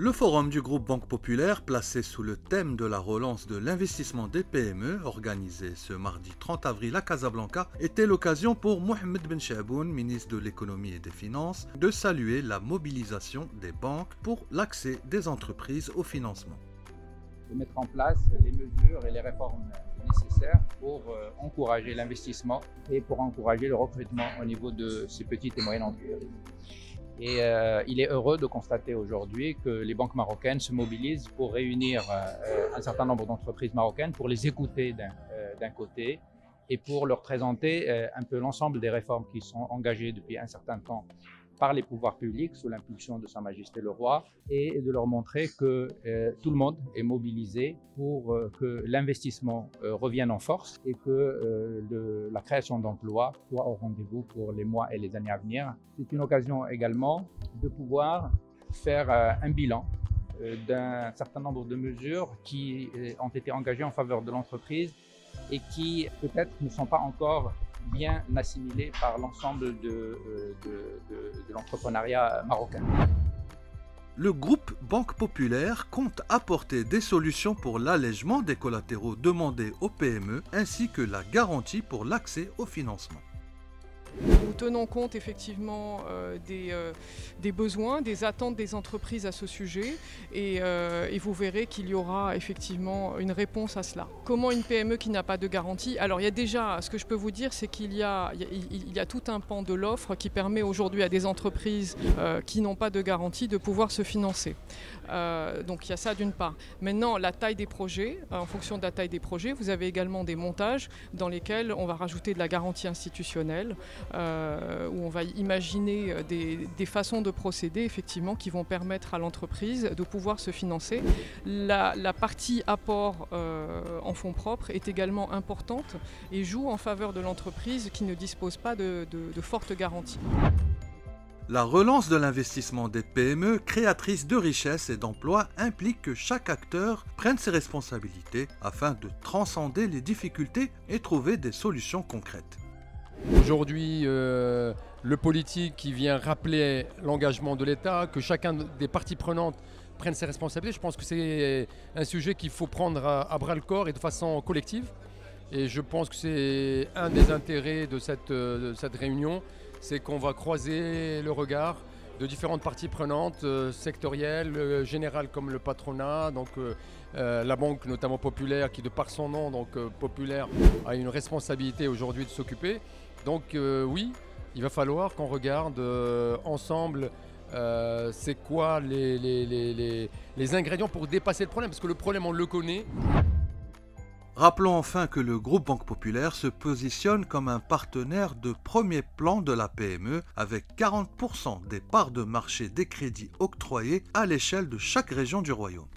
Le forum du groupe Banque Populaire, placé sous le thème de la relance de l'investissement des PME, organisé ce mardi 30 avril à Casablanca, était l'occasion pour Mohamed Ben Chaboun, ministre de l'économie et des finances, de saluer la mobilisation des banques pour l'accès des entreprises au financement. De mettre en place les mesures et les réformes nécessaires pour encourager l'investissement et pour encourager le recrutement au niveau de ces petites et moyennes entreprises. Et il est heureux de constater aujourd'hui que les banques marocaines se mobilisent pour réunir un certain nombre d'entreprises marocaines, pour les écouter d'un côté et pour leur présenter un peu l'ensemble des réformes qui sont engagées depuis un certain temps par les pouvoirs publics sous l'impulsion de Sa Majesté le Roi, et de leur montrer que tout le monde est mobilisé pour que l'investissement revienne en force et que la création d'emplois soit au rendez-vous pour les mois et les années à venir. C'est une occasion également de pouvoir faire un bilan d'un certain nombre de mesures qui ont été engagées en faveur de l'entreprise et qui peut-être ne sont pas encore bien assimilé par l'ensemble de l'entrepreneuriat marocain. Le groupe Banque Populaire compte apporter des solutions pour l'allègement des collatéraux demandés aux PME ainsi que la garantie pour l'accès au financement. Nous tenons compte effectivement des besoins, des attentes des entreprises à ce sujet et vous verrez qu'il y aura effectivement une réponse à cela. Comment une PME qui n'a pas de garantie? Alors il y a déjà, ce que je peux vous dire, c'est qu'il y a tout un pan de l'offre qui permet aujourd'hui à des entreprises qui n'ont pas de garantie de pouvoir se financer. Donc il y a ça d'une part. Maintenant, la taille des projets, en fonction de la taille des projets, vous avez également des montages dans lesquels on va rajouter de la garantie institutionnelle, où on va imaginer des façons de procéder effectivement qui vont permettre à l'entreprise de pouvoir se financer. La partie apport en fonds propres est également importante et joue en faveur de l'entreprise qui ne dispose pas de fortes garanties. La relance de l'investissement des PME, créatrices de richesses et d'emplois, implique que chaque acteur prenne ses responsabilités afin de transcender les difficultés et trouver des solutions concrètes. Aujourd'hui, le politique qui vient rappeler l'engagement de l'État, que chacun des parties prenantes prenne ses responsabilités, je pense que c'est un sujet qu'il faut prendre à bras le corps et de façon collective. Et je pense que c'est un des intérêts de cette réunion, c'est qu'on va croiser le regard de différentes parties prenantes, sectorielles, générales comme le patronat, donc la banque notamment populaire qui de par son nom, donc populaire, a une responsabilité aujourd'hui de s'occuper. Donc oui, il va falloir qu'on regarde ensemble c'est quoi les ingrédients pour dépasser le problème, parce que le problème on le connaît. Rappelons enfin que le groupe Banque Populaire se positionne comme un partenaire de premier plan de la PME avec 40% des parts de marché des crédits octroyés à l'échelle de chaque région du royaume.